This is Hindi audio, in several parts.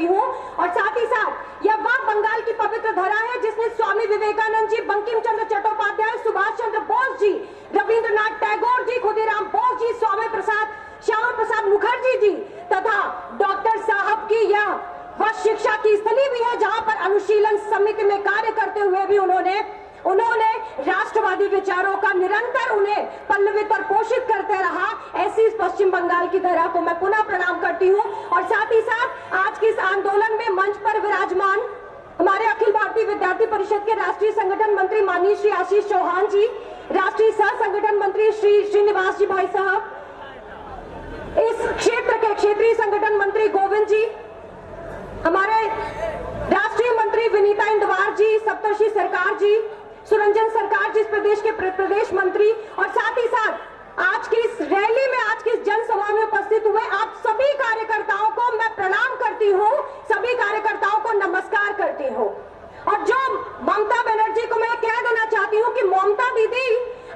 करती हूँ। और साथ ही साथ यह वह बंगाल की पवित्र धरा है जिसने स्वामी विवेकानंद जी, बंकिम चंद्र चट्टोपाध्याय, सुभाष चंद्र बोस जी, रविंद्रनाथ टैगोर जी, खुदीराम बोस जी, श्यामा प्रसाद मुखर्जी जी तथा डॉक्टर साहब की यह वह शिक्षा की स्थली भी है जहां पर अनुशीलन समिति में कार्य करते हुए भी उन्होंने राष्ट्रवादी विचारों का निरंतर उन्हें पल्लवित और पोषित करते रहा। ऐसी इस पश्चिम बंगाल की धरा को मैं पुनः प्रणाम करती हूँ। और साथ ही साथ आज के इस आंदोलन में मंच पर विराजमान हमारे अखिल भारतीय विद्यार्थी परिषद के राष्ट्रीय संगठन मंत्री माननीय श्री आशीष चौहान जी, राष्ट्रीय सह संगठन मंत्री श्री श्रीनिवास जी भाई साहब, इस क्षेत्र के क्षेत्रीय संगठन मंत्री गोविंद जी, हमारे राष्ट्रीय मंत्री विनीता इंदवार जी, सप्तर्षि सरकार जी, सुरंजन सरकार जी, इस प्रदेश के प्रदेश मंत्री, और साथ ही साथ आज की इस रैली में, आज की इस जनसभा में उपस्थित हुए आप सभी कार्यकर्ताओं को मैं प्रणाम करती हूँ, सभी कार्यकर्ताओं को नमस्कार करती हूँ। और जो ममता बनर्जी को मैं कह देना चाहती हूँ कि ममता दीदी,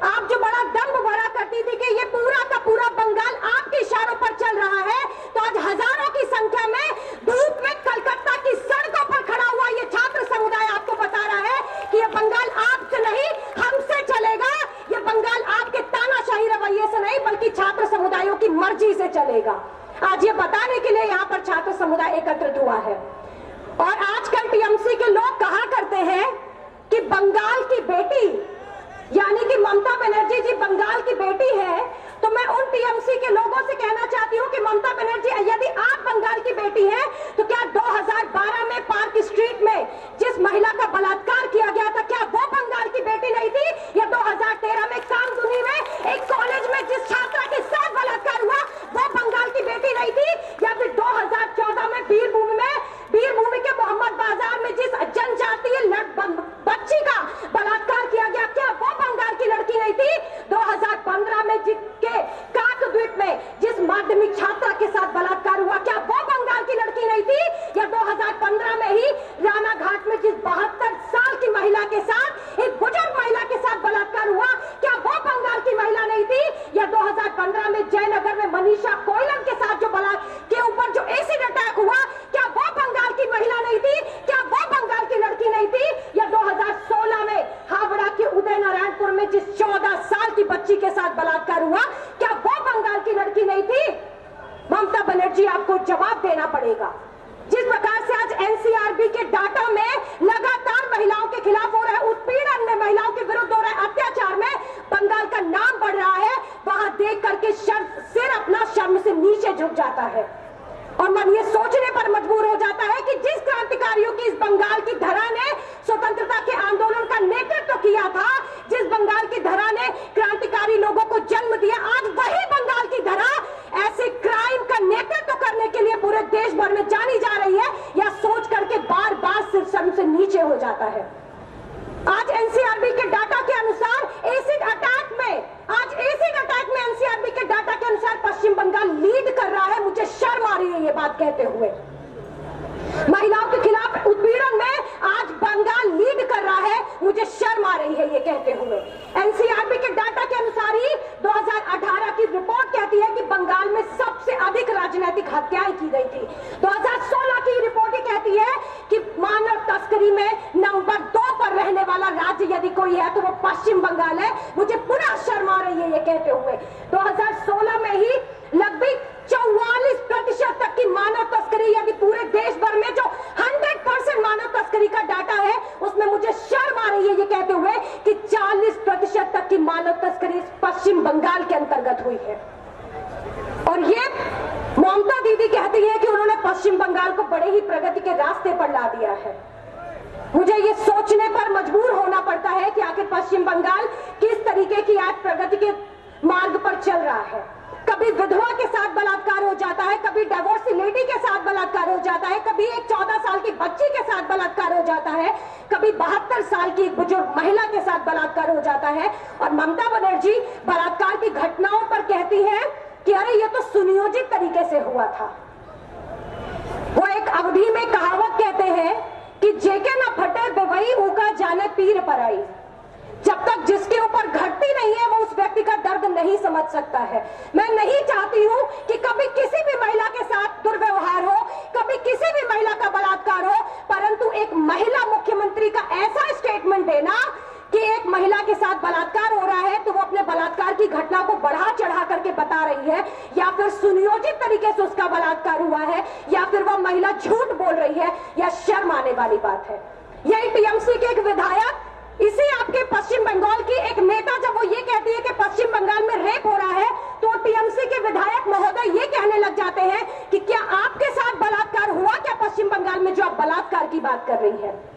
आप जो बड़ा दम्भ भरा करती थी कि ये पूरा का पूरा बंगाल आपके इशारों पर चल रहा है, तो आज हजारों की संख्या में धूप में कलकत्ता की सड़कों पर खड़ा हुआ ये छात्र समुदाय आपको बता रहा है कि ये बंगाल आपसे नहीं हमसे चलेगा, ये बंगाल आपके तानाशाही रवैये से नहीं बल्कि छात्र समुदायों की मर्जी से चलेगा। आज ये बताने के लिए यहाँ पर छात्र समुदाय एकत्रित हुआ है। और आजकल टीएमसी के लोग कहा करते हैं कि बंगाल की बेटी यानी कि ममता बनर्जी जी बंगाल की बेटी है, तो मैं उन टीएमसी के लोगों से कहना चाहती हूँ कि ममता बनर्जी, यदि आप बंगाल की बेटी हैं, तो क्या 2012 में पार्क स्ट्रीट में जिस महिला का बलात्कार किया गया था, क्या वो बंगाल की बेटी नहीं थी? या 2013 में कामदुनी में एक कॉलेज में जिस छात्रा के साथ बलात्कार हुआ, वो बंगाल की बेटी नहीं थी? या फिर 2014 में वीरभूमि के मोहम्मद बाजार में जिस जनजातीय बच्ची का बलात्कार किया गया, क्या वो बंगाल की लड़की नहीं थी? 2015 में जिसके काकद्वीप में जिस माध्यमिक छात्रा के साथ बलात्कार हुआ, क्या वो बंगाल की लड़की नहीं थी? या 2015 में ही राना घाट में जिस 72 साल की महिला के साथ, एक बुजुर्ग महिला के साथ बलात्कार हुआ, क्या वो बंगाल की महिला नहीं थी? या 2015 में जयनगर में मनीषा कोयलन के साथ के ऊपर जो एसिड अटैक हुआ, क्या वो बंगाल की महिला नहीं थी? क्या वो बंगाल की लड़की नहीं थी? या 2016 में हावड़ा के उदय नारायणपुर में जिस 14 साल की बच्ची के साथ बलात्कार हुआ, क्या वो बंगाल की लड़की नहीं थी? ममता बनर्जी, आपको जवाब देना पड़ेगा। जिस प्रकार से आज एनसीआरबी के डाटा में लगातार महिलाओं के खिलाफ हो रहा है उत्पीड़न में, महिलाओं के विरुद्ध हो रहा है अत्याचार में बंगाल का नाम बढ़ रहा है, वहां देख करके सिर अपना शर्म से नीचे झुक जाता है और मन ये सोचने पर मजबूर हो जाता है कि जिस क्रांतिकारियों की इस बंगाल की धरा ने स्वतंत्रता के आंदोलन का नेतृत्व किया था, जिस बंगाल की धरा ने क्रांतिकारी लोगों को जन्म दिया, आज वही बंगाल की धरा ऐसे क्राइम का नेतृत्व करने के लिए पूरे देश भर में जानी जा रही है, या सोच करके बार बार सिर शर्म से नीचे हो जाता है। आज एनसीआरबी के डाटा के अनुसार एसिड अटैक में एनसीआरबी के डाटा के अनुसार पश्चिम बंगाल लीड कर रहा है। मुझे शर्म आ रही है ये बात कहते हुए। महिलाओं के खिलाफ उत्पीड़न में आज बंगाल लीड कर रहा है, मुझे शर्म आ रही है ये कहते हुए। एनसीआरबी के डाटा के अनुसार ही 2018 की रिपोर्ट कहती है कि बंगाल में सबसे अधिक राजनीतिक हत्याएं की गई थी। 2016 की रिपोर्ट कहती है कि मानव तस्करी में नंबर 2 पर रहने वाला राज्य यदि कोई है तो वो पश्चिम बंगाल है। मुझे पुनः शर्म आ रही है ये कहते हुए। 2016 में ही लगभग 44% तक की मानव तस्करी, यदि पूरे देश भर में जो 100% मानव तस्करी का डाटा है उसमें मुझे शर्म आ रही है ये कहते हुए कि 40% तक की मानव तस्करी पश्चिम बंगाल के अंतर्गत हुई है। और ये ममता दीदी कहती है कि उन्होंने पश्चिम बंगाल को बड़े ही प्रगति के रास्ते पर ला दिया है। मुझे ये सोचने पर मजबूर होना पड़ता है कि आखिर पश्चिम बंगाल किस तरीके की आज प्रगति के मार्ग पर चल रहा है। कभी विधवा के साथ बलात्कार हो जाता है, कभी डिवोर्सी लेडी के साथ बलात्कार हो जाता है, कभी एक 14 साल की बच्ची के साथ बलात्कार हो जाता है, कभी 72 साल की एक बुजुर्ग महिला के साथ बलात्कार हो जाता है। और ममता बनर्जी बलात्कार की घटनाओं पर कहती है कि अरे ये तो सुनियोजित तरीके से हुआ था। वो एक अवधि में कहावत कहते हैं कि जेके न फटे बेवई ऊका जाने पीर पर आई। जब तक जिसके ऊपर घटती नहीं है वो उस व्यक्ति का दर्द नहीं समझ सकता है। मैं नहीं चाहती हूं कि कभी किसी भी महिला के साथ दुर्व्यवहार हो, कभी भी किसी भी महिला का बलात्कार हो, परंतु एक महिला मुख्यमंत्री का ऐसा स्टेटमेंट देना कि एक महिला के साथ बलात्कार हो रहा है तो वो अपने बलात्कार की घटना को बढ़ा चढ़ा करके बता रही है, या फिर सुनियोजित तरीके से उसका बलात्कार हुआ है, या फिर वह महिला झूठ बोल रही है, या शर्म आने वाली बात है। यही टीएमसी के एक विधायक, इसी आपके पश्चिम बंगाल की एक नेता, जब वो ये कहती है कि पश्चिम बंगाल में रेप हो रहा है, तो टीएमसी के विधायक महोदय ये कहने लग जाते हैं कि क्या आपके साथ बलात्कार हुआ क्या पश्चिम बंगाल में, जो आप बलात्कार की बात कर रही है।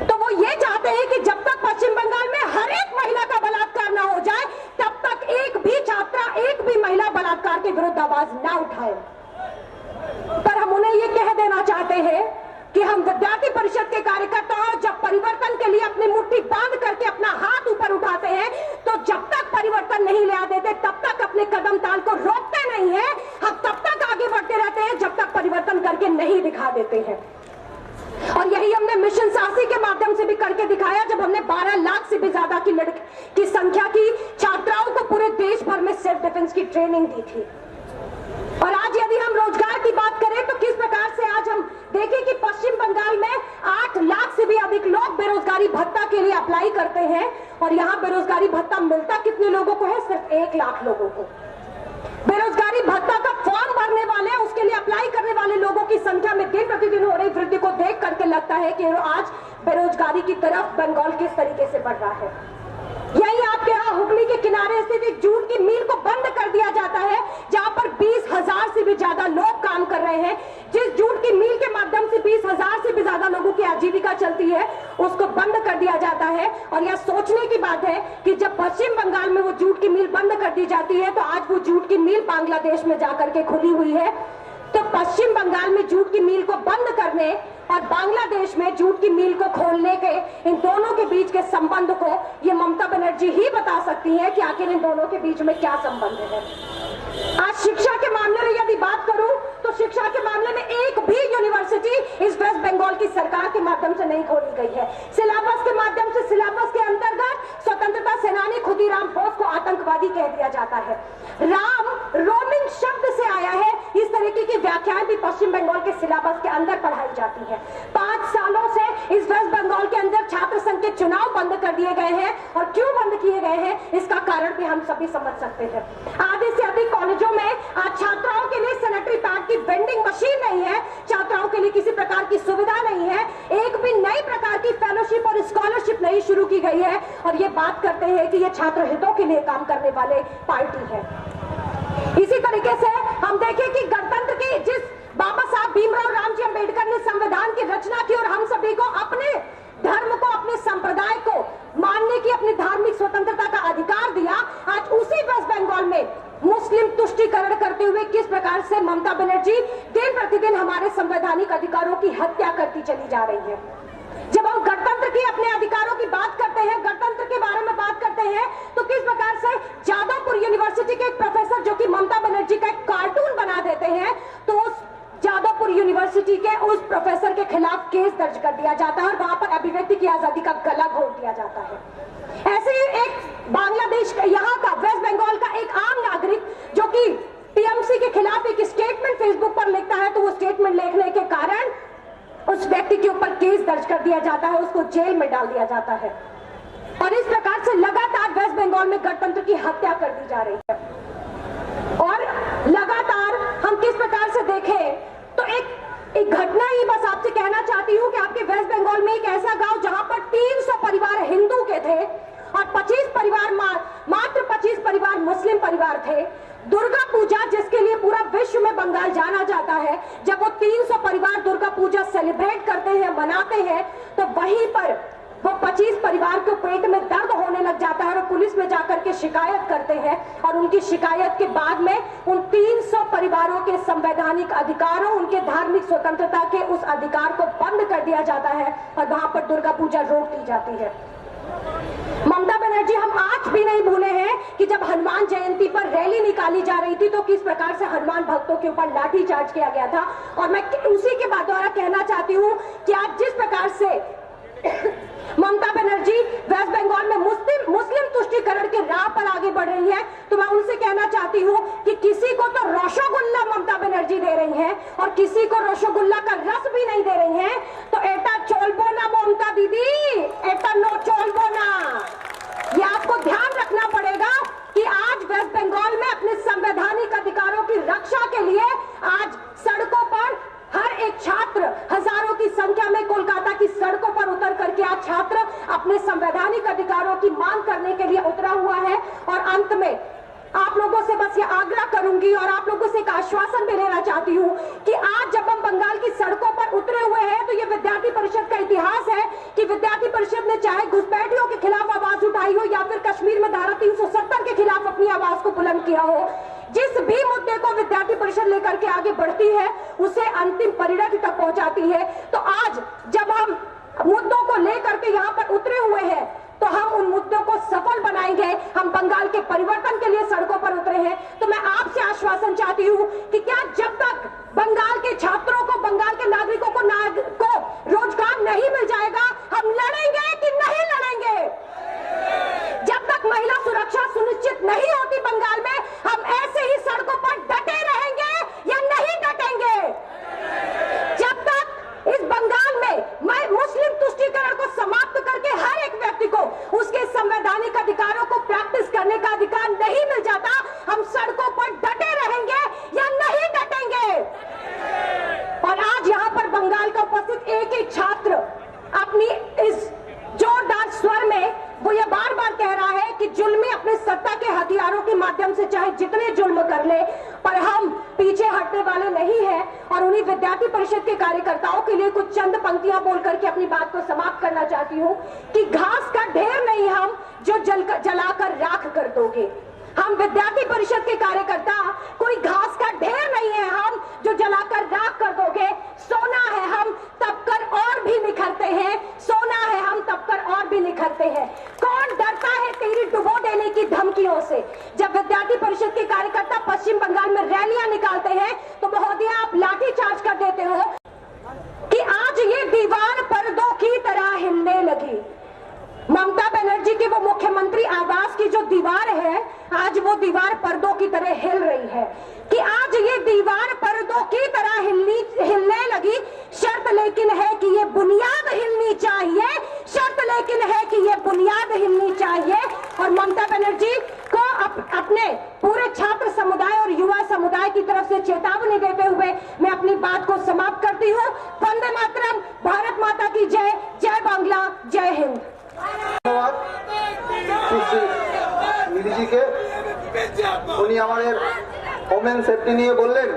तो वो ये चाहते हैं कि जब तक पश्चिम बंगाल में हर एक महिला का बलात्कार ना हो जाए, तब तक एक भी छात्रा, एक भी महिला बलात्कार के विरुद्ध आवाज ना उठाए। पर हम उन्हें ये कह देना चाहते हैं कि हम विद्यार्थी परिषद के कार्यकर्ता जब परिवर्तन के लिए अपनी मुट्ठी बांध करके अपना हाथ ऊपर उठाते हैं, तो जब तक परिवर्तन नहीं ले देते तब तक अपने कदम ताल को रोकते नहीं है। हम तब तक आगे बढ़ते रहते हैं जब तक परिवर्तन करके नहीं दिखा देते हैं। और यही हमने मिशन साहसी के माध्यम से भी करके दिखाया, जब हमने 12 लाख से भी ज्यादा की संख्या की छात्राओं को पूरे देश भर में सेल्फ डिफेंस की ट्रेनिंग दी थी। और आज यदि हम रोजगार की बात करें तो किस प्रकार से आज हम देखें कि पश्चिम बंगाल में 8 लाख से भी अधिक लोग बेरोजगारी भत्ता के लिए अप्लाई करते हैं, और यहाँ बेरोजगारी भत्ता मिलता कितने लोगों को है? सिर्फ 1 लाख लोगों को। बेरोजगारी भत्ता का फॉर्म भरने वाले, उसके लिए अप्लाई करने वाले लोगों की संख्या में दिन प्रतिदिन हो रही वृद्धि को देख करके लगता है कि आज बेरोजगारी की तरफ बंगाल किस तरीके से बढ़ रहा है। यही आपके यहाँ हुगली के किनारे स्थित एक जूट की मिल को बंद कर दिया जाता है, जहां पर 20,000 से भी ज्यादा लोग काम कर रहे हैं। जिस जूट की मिल के माध्यम से 20,000 से भी ज्यादा लोगों की आजीविका चलती है, उसको बंद कर दिया जाता है। और यह सोचने की बात है कि जब पश्चिम बंगाल में वो जूट की मिल बंद कर दी जाती है, तो आज वो जूट की मिल बांग्लादेश में जाकर के खुली हुई है। तो पश्चिम बंगाल में जूट की मिल को बंद करने और बांग्लादेश में जूट की मिल को खोलने के, इन दोनों के बीच के संबंध को ये ममता बनर्जी ही बता सकती है कि आखिर इन दोनों के बीच में क्या संबंध है। आज शिक्षा के मामले में यदि बात करूं तो शिक्षा के मामले में एक भी यूनिवर्सिटी इस वेस्ट बंगाल की सरकार के माध्यम से नहीं खोली गई है। सिलेबस के माध्यम से, सिलेबस के अंतर्गत स्वतंत्रता सेनानी खुदीराम बोस को आतंकवादी कह दिया जाता है। राम रोमिंग शब्द से आया है, इस तरीके की व्याख्याएं भी पश्चिम बंगाल के सिलेबस के अंदर पढ़ाई जाती है। 5 सालों से इस वेस्ट बंगाल के अंदर छात्र संघ के चुनाव बंद कर दिए गए हैं, और क्यों बंद किए गए हैं इसका कारण भी हम सभी समझ सकते हैं। आधे से अधिक कॉलेजों में आज छात्राओं के लिए सैनिटरी पैड की वेंडिंग मशीन नहीं है, छात्राओं के लिए किसी प्रकार की सुविधा नहीं है, एक भी नई प्रकार की फेलोशिप और स्कॉलरशिप नहीं शुरू की गई है, और ये बात करते हैं कि ये छात्र हितों के लिए काम करने वाले पार्टी है। इसी तरीके से हम देखें कि गणतंत्र की, जिस बाबा साहब भीमराव रामजी अंबेडकर ने संविधान की रचना की और हम सभी को अपने धर्म को, अपने संप्रदाय को मानने की, अपनी धार्मिक स्वतंत्रता का अधिकार दिया, आज उसी वेस्ट बंगाल में मुस्लिम तुष्टीकरण करते हुए किस प्रकार से ममता बनर्जी दिन प्रतिदिन हमारे संवैधानिक अधिकारों की हत्या करती चली जा रही है। जब हम गणतंत्र की, अपने अधिकारों की बात करते हैं, गणतंत्र के बारे में बात करते हैं, तो किस प्रकार से जादवपुर यूनिवर्सिटी के एक प्रोफेसर जो कि ममता बनर्जी का एक कार्टून बना देते हैं, तो उस जादवपुर यूनिवर्सिटी के उस प्रोफेसर के खिलाफ केस दर्ज कर दिया जाता है और वहां पर अभिव्यक्ति की आजादी का गला घोट दिया जाता है। ऐसे ही एक बांग्लादेश का, यहाँ का, वेस्ट बंगाल का एक आम नागरिक जो कि टीएमसी के खिलाफ एक स्टेटमेंट फेसबुक पर लिखता है, तो वो स्टेटमेंट लिखने के कारण उस व्यक्ति के ऊपर केस दर्ज कर दिया जाता है, उसको जेल में डाल दिया जाता है। और इस प्रकार से लगातार वेस्ट बंगाल में गणतंत्र की हत्या कर दी जा रही है। और लगातार हम किस प्रकार से देखें तो एक घटना ही बस आपसे कहना चाहती हूं कि आपके वेस्ट बंगाल में एक ऐसा गांव जहां पर 300 परिवार हिंदू के थे और 25 परिवार, मात्र 25 परिवार मुस्लिम परिवार थे। दुर्गा पूजा, जिसके लिए पूरा विश्व में बंगाल जाना जाता है, जब वो 300 परिवार दुर्गा पूजा सेलिब्रेट करते हैं, मनाते हैं, तो वहीं पर वो 25 परिवार को पेट में दर्द होने लग जाता है और पुलिस में जाकर के शिकायत करते हैं, और उनकी शिकायत के बाद में उन 300 परिवारों के संवैधानिक अधिकारों, उनके धार्मिक स्वतंत्रता के उस अधिकार को बंद कर दिया जाता है और वहां पर दुर्गा पूजा रोक दी जाती है। ममता बनर्जी, हम आज भी नहीं भूले हैं कि जब हनुमान जयंती पर रैली निकाली जा रही थी तो किस प्रकार से हनुमान भक्तों के ऊपर लाठीचार्ज किया गया था। और मैं उसी के द्वारा कहना चाहती हूँ कि आज जिस प्रकार से ममता बनर्जी वेस्ट बंगाल में मुस्लिम तुष्टीकरण के के राह पर आगे बढ़ रही है, तो मैं उनसे कहना चाहती हूँ कि किसी को तो रसगुल्ला ममता बनर्जी दे रही हैं और किसी को रसगुल्ला का रस भी नहीं दे रही हैं। तो एटा चोलबो ना ममता दीदी, एटा नो चोलबो ना। ये आपको ध्यान रखना पड़ेगा कि आज वेस्ट बंगाल में अपने संवैधानिक अधिकारों की रक्षा के लिए आज सड़कों पर हर एक छात्र हजारों की संख्या में कोलकाता की सड़कों पर उतर करके आज छात्र अपने संवैधानिक अधिकारों की मांग करने के लिए उतरा हुआ है। और अंत में आप लोगों से बस ये आग्रह करूंगी और आप लोगों से एक आश्वासन भी लेना चाहती हूँ कि आज जब हम बंगाल की सड़कों पर उतरे हुए हैं तो ये विद्यार्थी परिषद का इतिहास है कि विद्यार्थी परिषद ने चाहे घुसपैठियों के खिलाफ आवाज उठाई हो या फिर कश्मीर में धारा 370 के खिलाफ अपनी आवाज को बुलंद किया हो, जिस भी मुद्दे को विद्यार्थी परिषद लेकर के आगे बढ़ती है उसे अंतिम परिणति तक पहुंचाती है। तो आज जब हम मुद्दों को लेकर के यहाँ पर उतरे हुए हैं तो हम उन मुद्दों को सफल बनाएंगे। हम बंगाल के परिवर्तन के लिए सड़कों पर उतरे हैं। तो मैं आपसे आश्वासन चाहती हूँ कि क्या जब तक बंगाल के छात्रों को, बंगाल के नागरिकों को रोजगार नहीं मिल जाएगा, हम लड़ेंगे कि नहीं लड़ेंगे? जब तक महिला सुरक्षा सुनिश्चित नहीं होती बंगाल में, हम ऐसे ही सड़कों पर डटे रहेंगे या नहीं डटेंगे? जब तक इस बंगाल में मुस्लिम तुष्टीकरण को समाप्त करके हर एक व्यक्ति को उसके संवैधानिक अधिकारों को प्रैक्टिस करने का अधिकार नहीं मिल जाता, हम सड़कों पर डटे रहेंगे या नहीं डटेंगे? और आज यहाँ पर बंगाल का उपस्थित एक एक छात्र अपनी इस जोरदार स्वर में वो ये बार बार कह रहा है कि जुल्मी अपने सत्ता के हथियारों के माध्यम से चाहे जितने जुल्म कर ले, पर हम पीछे हटने वाले नहीं हैं। और उन्हीं विद्यार्थी परिषद के कार्यकर्ताओं के लिए कुछ चंद पंक्तियां बोल करके अपनी बात को समाप्त करना चाहती हूँ कि घास का ढेर नहीं हम जो जलाकर राख कर दोगे। हम विद्यार्थी परिषद के कार्यकर्ता कोई घास का ढेर नहीं है हम जो जलाकर राख कर दोगे। सोना है हम तब कर और भी निखरते हैं, सोना है हम तब कर और भी निखरते हैं। कौन डरता है तेरी डुबो देने की धमकियों से? जब विद्यार्थी परिषद के कार्यकर्ता पश्चिम बंगाल में रैलियां निकालते हैं तो महोदया आप लाठी चार्ज कर देते हो कि आज ये दीवार पर्दों की तरह हिलने लगी। ममता बनर्जी की वो मुख्यमंत्री आवास की जो दीवार है, आज वो दीवार पर्दों की तरह हिल रही है कि आज ये दीवार पर्दों की तरह हिलने लगी। शर्त लेकिन है कि ये बुनियाद हिलनी चाहिए, शर्त लेकिन है कि ये बुनियाद हिलनी चाहिए। और ममता बनर्जी को अपने पूरे छात्र समुदाय और युवा समुदाय की तरफ से चेतावनी देते हुए मैं अपनी बात को समाप्त करती हूँ। वंदे मातरम, भारत माता की जय, जय बांग्ला, जय हिंद। ধন্যবাদ মিলিজিকে। উনি আমাদের ওমেন সেফটি নিয়ে বললেন।